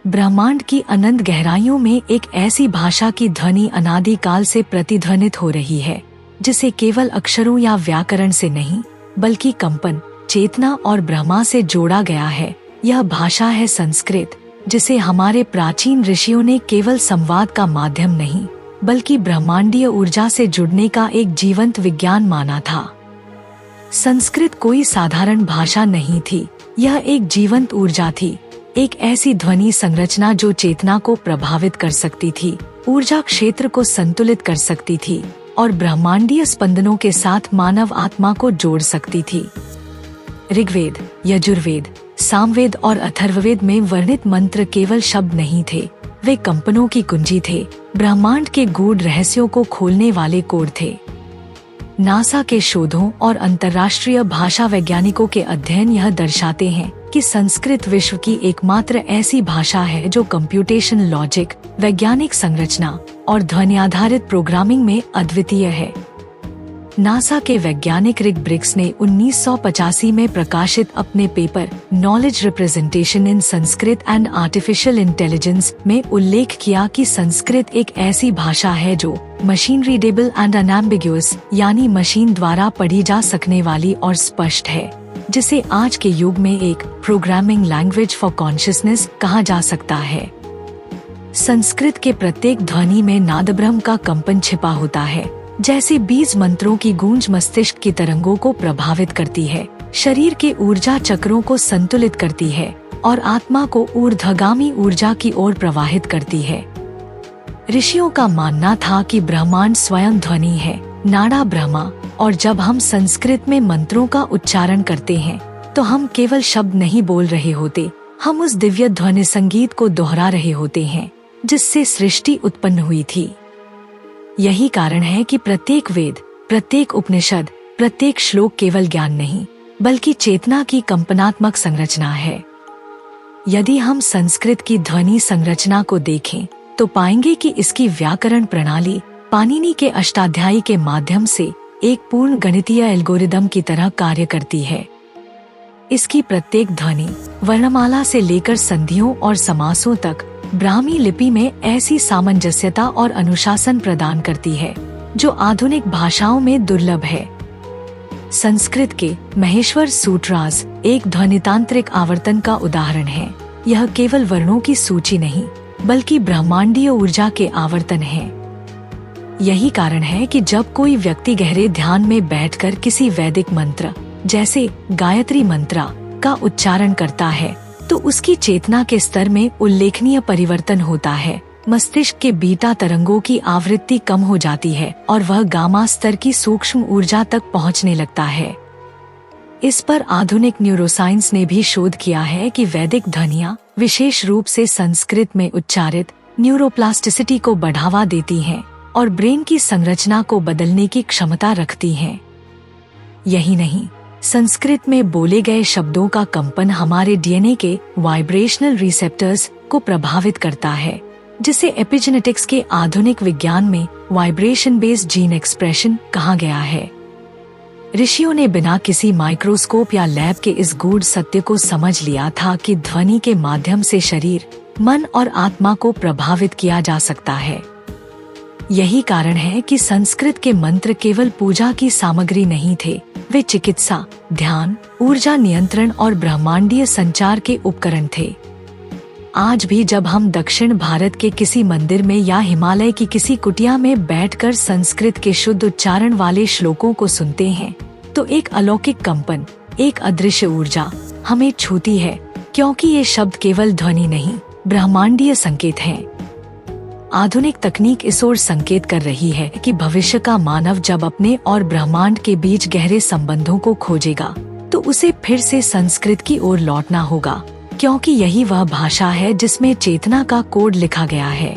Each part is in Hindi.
ब्रह्मांड की अनंत गहराइयों में एक ऐसी भाषा की ध्वनि अनादिकाल से प्रतिध्वनित हो रही है जिसे केवल अक्षरों या व्याकरण से नहीं बल्कि कंपन, चेतना और ब्रह्मा से जोड़ा गया है। यह भाषा है संस्कृत, जिसे हमारे प्राचीन ऋषियों ने केवल संवाद का माध्यम नहीं बल्कि ब्रह्मांडीय ऊर्जा से जुड़ने का एक जीवंत विज्ञान माना था। संस्कृत कोई साधारण भाषा नहीं थी, यह एक जीवंत ऊर्जा थी, एक ऐसी ध्वनि संरचना जो चेतना को प्रभावित कर सकती थी, ऊर्जा क्षेत्र को संतुलित कर सकती थी और ब्रह्मांडीय स्पंदनों के साथ मानव आत्मा को जोड़ सकती थी। ऋग्वेद, यजुर्वेद, सामवेद और अथर्ववेद में वर्णित मंत्र केवल शब्द नहीं थे, वे कंपनों की कुंजी थे, ब्रह्मांड के गूढ़ रहस्यों को खोलने वाले कोड थे। नासा के शोधों और अंतर्राष्ट्रीय भाषा वैज्ञानिकों के अध्ययन यह दर्शाते हैं कि संस्कृत विश्व की एकमात्र ऐसी भाषा है जो कंप्यूटेशन लॉजिक, वैज्ञानिक संरचना और ध्वनि आधारित प्रोग्रामिंग में अद्वितीय है। नासा के वैज्ञानिक रिक ब्रिक्स ने 1985 में प्रकाशित अपने paper knowledge representation in Sanskrit and artificial intelligence में उल्लेख किया कि संस्कृत एक ऐसी भाषा है जो मशीन रीडेबल एंड अनएम्बिग्युअस, यानी मशीन द्वारा पढ़ी जा सकने वाली और स्पष्ट है, जिसे आज के युग में एक प्रोग्रामिंग लैंग्वेज फॉर कॉन्शियसनेस कहा जा सकता है। संस्कृत के प्रत्येक ध्वनि में नादब्रह्म का कंपन छिपा होता है, जैसे बीज मंत्रों की गूंज मस्तिष्क की तरंगों को प्रभावित करती है, शरीर के ऊर्जा चक्रों को संतुलित करती है और आत्मा को ऊर्ध्वगामी ऊर्जा की ओर प्रवाहित करती है। ऋषियों का मानना था कि ब्रह्मांड स्वयं ध्वनि है, नाड़ा ब्रह्मा, और जब हम संस्कृत में मंत्रों का उच्चारण करते हैं तो हम केवल शब्द नहीं बोल रहे होते, हम उस दिव्य ध्वनि संगीत को दोहरा रहे होते हैं जिससे सृष्टि उत्पन्न हुई थी। यही कारण है कि प्रत्येक वेद, प्रत्येक उपनिषद, प्रत्येक श्लोक केवल ज्ञान नहीं बल्कि चेतना की कंपनात्मक संरचना है। यदि हम संस्कृत की ध्वनि संरचना को देखें तो पाएंगे कि इसकी व्याकरण प्रणाली पाणिनि के अष्टाध्यायी के माध्यम से एक पूर्ण गणितीय एल्गोरिदम की तरह कार्य करती है। इसकी प्रत्येक ध्वनि वर्णमाला से लेकर संधियों और समासों तक ब्राह्मी लिपि में ऐसी सामंजस्यता और अनुशासन प्रदान करती है जो आधुनिक भाषाओं में दुर्लभ है। संस्कृत के महेश्वर सूट्रास एक ध्वनितांत्रिक आवर्तन का उदाहरण है। यह केवल वर्णों की सूची नहीं बल्कि ब्रह्मांडीय ऊर्जा के आवर्तन है। यही कारण है कि जब कोई व्यक्ति गहरे ध्यान में बैठकर किसी वैदिक मंत्र जैसे गायत्री मंत्र का उच्चारण करता है तो उसकी चेतना के स्तर में उल्लेखनीय परिवर्तन होता है। मस्तिष्क के बीटा तरंगों की आवृत्ति कम हो जाती है और वह गामा स्तर की सूक्ष्म ऊर्जा तक पहुंचने लगता है। इस पर आधुनिक न्यूरोसाइंस ने भी शोध किया है कि वैदिक ध्वनियाँ विशेष रूप से संस्कृत में उच्चारित न्यूरोप्लास्टिसिटी को बढ़ावा देती हैं और ब्रेन की संरचना को बदलने की क्षमता रखती हैं। यही नहीं, संस्कृत में बोले गए शब्दों का कंपन हमारे डीएनए के वाइब्रेशनल रिसेप्टर्स को प्रभावित करता है, जिसे एपिजेनेटिक्स के आधुनिक विज्ञान में वाइब्रेशन बेस्ड जीन एक्सप्रेशन कहा गया है। ऋषियों ने बिना किसी माइक्रोस्कोप या लैब के इस गूढ़ सत्य को समझ लिया था कि ध्वनि के माध्यम से शरीर, मन और आत्मा को प्रभावित किया जा सकता है। यही कारण है कि संस्कृत के मंत्र केवल पूजा की सामग्री नहीं थे, वे चिकित्सा, ध्यान, ऊर्जा नियंत्रण और ब्रह्मांडीय संचार के उपकरण थे। आज भी जब हम दक्षिण भारत के किसी मंदिर में या हिमालय की किसी कुटिया में बैठकर संस्कृत के शुद्ध उच्चारण वाले श्लोकों को सुनते हैं तो एक अलौकिक कंपन, एक अदृश्य ऊर्जा हमें छूती है, क्योंकि ये शब्द केवल ध्वनि नहीं, ब्रह्मांडीय संकेत हैं। आधुनिक तकनीक इस ओर संकेत कर रही है कि भविष्य का मानव जब अपने और ब्रह्मांड के बीच गहरे संबंधों को खोजेगा तो उसे फिर से संस्कृत की ओर लौटना होगा, क्योंकि यही वह भाषा है जिसमें चेतना का कोड लिखा गया है।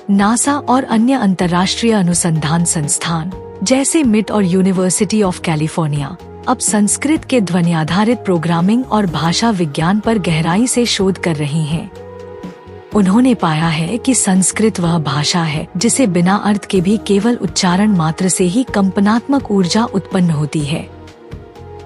नासा और अन्य अंतर्राष्ट्रीय अनुसंधान संस्थान जैसे मिट और यूनिवर्सिटी ऑफ कैलिफोर्निया अब संस्कृत के ध्वनि आधारित प्रोग्रामिंग और भाषा विज्ञान पर गहराई से शोध कर रही हैं। उन्होंने पाया है कि संस्कृत वह भाषा है जिसे बिना अर्थ के भी केवल उच्चारण मात्र से ही कंपनात्मक ऊर्जा उत्पन्न होती है।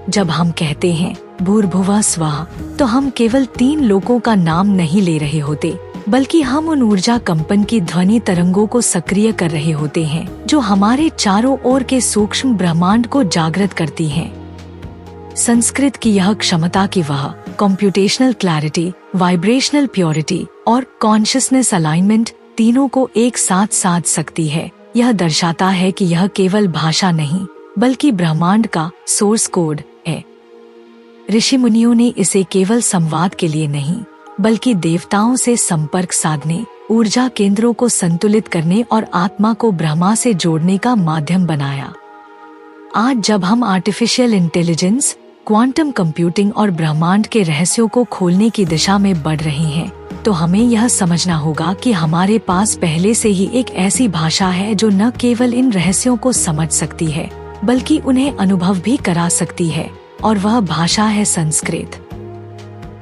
जब हम कहते हैं भूर्भुवः स्वः, तो हम केवल 3 लोगों का नाम नहीं ले रहे होते, बल्कि हम उन ऊर्जा कंपन की ध्वनि तरंगों को सक्रिय कर रहे होते हैं जो हमारे चारों ओर के सूक्ष्म ब्रह्मांड को जागृत करती हैं। संस्कृत की यह क्षमता कि वह कंप्यूटेशनल क्लैरिटी, वाइब्रेशनल प्योरिटी और कॉन्शियसनेस अलाइनमेंट तीनों को एक साथ साध सकती है, यह दर्शाता है कि यह केवल भाषा नहीं बल्कि ब्रह्मांड का सोर्स कोड है। ऋषि मुनियों ने इसे केवल संवाद के लिए नहीं बल्कि देवताओं से संपर्क साधने, ऊर्जा केंद्रों को संतुलित करने और आत्मा को ब्रह्मा से जोड़ने का माध्यम बनाया। आज जब हम आर्टिफिशियल इंटेलिजेंस, क्वांटम कंप्यूटिंग और ब्रह्मांड के रहस्यों को खोलने की दिशा में बढ़ रहे हैं, तो हमें यह समझना होगा कि हमारे पास पहले से ही एक ऐसी भाषा है जो न केवल इन रहस्यों को समझ सकती है बल्कि उन्हें अनुभव भी करा सकती है, और वह भाषा है संस्कृत।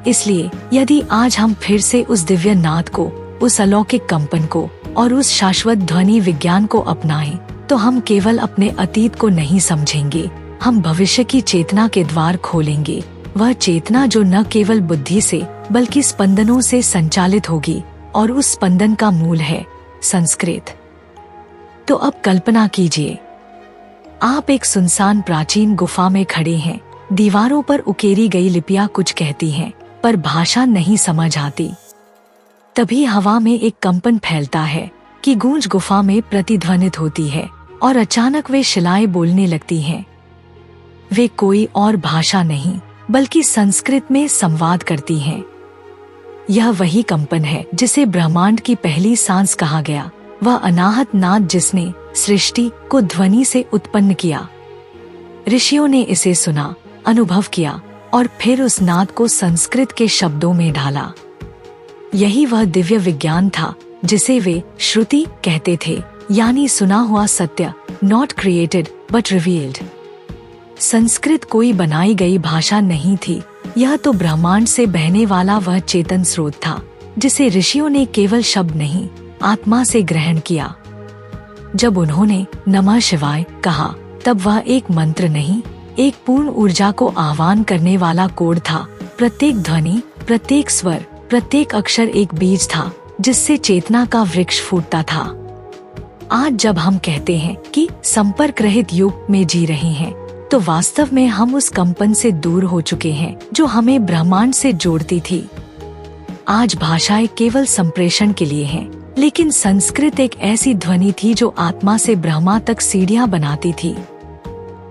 इसलिए यदि आज हम फिर से उस दिव्य नाद को, उस अलौकिक कंपन को और उस शाश्वत ध्वनि विज्ञान को अपनाएं, तो हम केवल अपने अतीत को नहीं समझेंगे, हम भविष्य की चेतना के द्वार खोलेंगे। वह चेतना जो न केवल बुद्धि से बल्कि स्पंदनों से संचालित होगी, और उस स्पंदन का मूल है संस्कृत। तो अब कल्पना कीजिए, आप एक सुनसान प्राचीन गुफा में खड़े हैं। दीवारों पर उकेरी गई लिपियां कुछ कहती हैं, पर भाषा नहीं समझ आती। तभी हवा में एक कंपन फैलता है कि गूंज गुफा में प्रतिध्वनित होती है, और अचानक वे शिलाएं बोलने लगती हैं। वे कोई और भाषा नहीं बल्कि संस्कृत में संवाद करती हैं। यह वही कंपन है जिसे ब्रह्मांड की पहली सांस कहा गया, वह अनाहत नाद जिसने सृष्टि को ध्वनि से उत्पन्न किया। ऋषियों ने इसे सुना, अनुभव किया और फिर उस नाद को संस्कृत के शब्दों में ढाला। यही वह दिव्य विज्ञान था जिसे वे श्रुति कहते थे, यानी सुना हुआ सत्य, not created but revealed. Sanskrit कोई बनाई गई भाषा नहीं थी, यह तो ब्रह्मांड से बहने वाला वह चेतन स्रोत था जिसे ऋषियों ने केवल शब्द नहीं, आत्मा से ग्रहण किया। जब उन्होंने नमः शिवाय कहा, तब वह एक मंत्र नहीं, एक पूर्ण ऊर्जा को आह्वान करने वाला कोड था। प्रत्येक ध्वनि, प्रत्येक स्वर, प्रत्येक अक्षर एक बीज था जिससे चेतना का वृक्ष फूटता था। आज जब हम कहते हैं कि संपर्क रहित युग में जी रहे हैं, तो वास्तव में हम उस कंपन से दूर हो चुके हैं जो हमें ब्रह्मांड से जोड़ती थी। आज भाषाएं केवल संप्रेषण के लिए हैं, लेकिन संस्कृत एक ऐसी ध्वनि थी जो आत्मा से ब्रह्मा तक सीढ़ियां बनाती थी।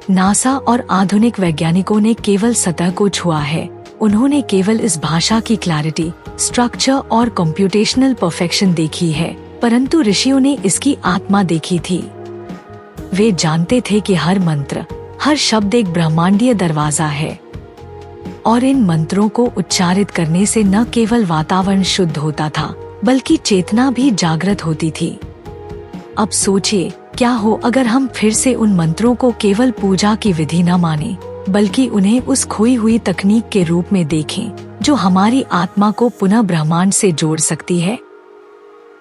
नासा और आधुनिक वैज्ञानिकों ने केवल सतह को छुआ है, उन्होंने केवल इस भाषा की क्लैरिटी, स्ट्रक्चर और कंप्यूटेशनल परफेक्शन देखी है, परंतु ऋषियों ने इसकी आत्मा देखी थी। वे जानते थे कि हर मंत्र, हर शब्द एक ब्रह्मांडीय दरवाजा है, और इन मंत्रों को उच्चारित करने से न केवल वातावरण शुद्ध होता था बल्कि चेतना भी जागृत होती थी। अब सोचिए, क्या हो अगर हम फिर से उन मंत्रों को केवल पूजा की विधि न माने, बल्कि उन्हें उस खोई हुई तकनीक के रूप में देखें जो हमारी आत्मा को पुनः ब्रह्मांड से जोड़ सकती है।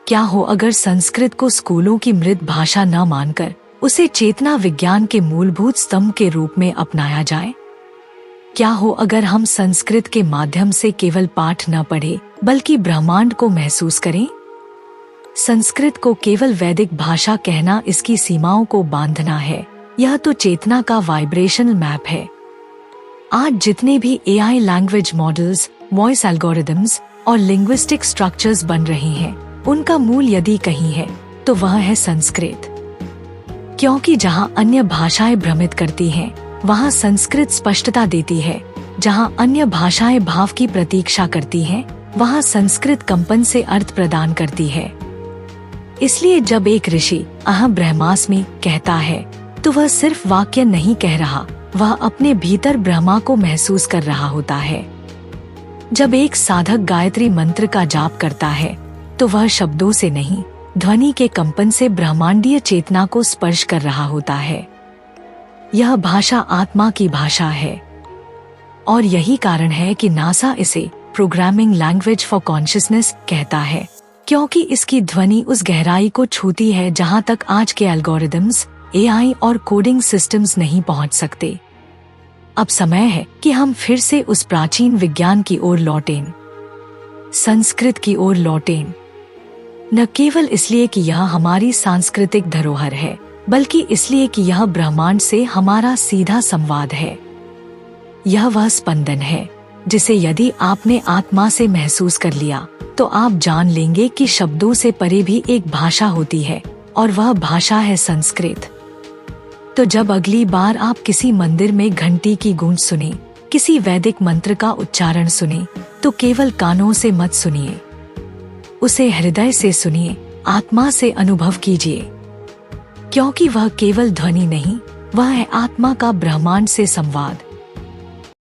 क्या हो अगर संस्कृत को स्कूलों की मृत भाषा न मानकर उसे चेतना विज्ञान के मूलभूत स्तंभ के रूप में अपनाया जाए। क्या हो अगर हम संस्कृत के माध्यम से केवल पाठ न पढ़े बल्कि ब्रह्मांड को महसूस करें। संस्कृत को केवल वैदिक भाषा कहना इसकी सीमाओं को बांधना है, यह तो चेतना का वाइब्रेशनल मैप है। आज जितने भी AI language models, voice algorithms और लिंग्विस्टिक स्ट्रक्चर्स बन रहे हैं, उनका मूल यदि कहीं है तो वह है संस्कृत। क्योंकि जहाँ अन्य भाषाएं भ्रमित करती हैं, वहाँ संस्कृत स्पष्टता देती है। जहाँ अन्य भाषाएं भाव की प्रतीक्षा करती हैं, वहाँ संस्कृत कंपन से अर्थ प्रदान करती है। इसलिए जब एक ऋषि अहम ब्रह्मास्मि कहता है, तो वह सिर्फ वाक्य नहीं कह रहा, वह अपने भीतर ब्रह्मा को महसूस कर रहा होता है। जब एक साधक गायत्री मंत्र का जाप करता है, तो वह शब्दों से नहीं, ध्वनि के कंपन से ब्रह्मांडीय चेतना को स्पर्श कर रहा होता है। यह भाषा आत्मा की भाषा है, और यही कारण है कि नासा इसे प्रोग्रामिंग लैंग्वेज फॉर कॉन्शियसनेस कहता है, क्योंकि इसकी ध्वनि उस गहराई को छूती है जहां तक आज के एल्गोरिदम्स, एआई और कोडिंग सिस्टम्स नहीं पहुंच सकते। अब समय है कि हम फिर से उस प्राचीन विज्ञान की ओर लौटें, संस्कृत की ओर लौटें। न केवल इसलिए कि यह हमारी सांस्कृतिक धरोहर है, बल्कि इसलिए कि यह ब्रह्मांड से हमारा सीधा संवाद है। यह वह स्पंदन है जिसे यदि आपने आत्मा से महसूस कर लिया तो आप जान लेंगे कि शब्दों से परे भी एक भाषा होती है, और वह भाषा है संस्कृत। तो जब अगली बार आप किसी मंदिर में घंटी की गूंज सुने, किसी वैदिक मंत्र का उच्चारण सुने, तो केवल कानों से मत सुनिए, उसे हृदय से सुनिए, आत्मा से अनुभव कीजिए, क्योंकि वह केवल ध्वनि नहीं, वह है आत्मा का ब्रह्मांड से संवाद।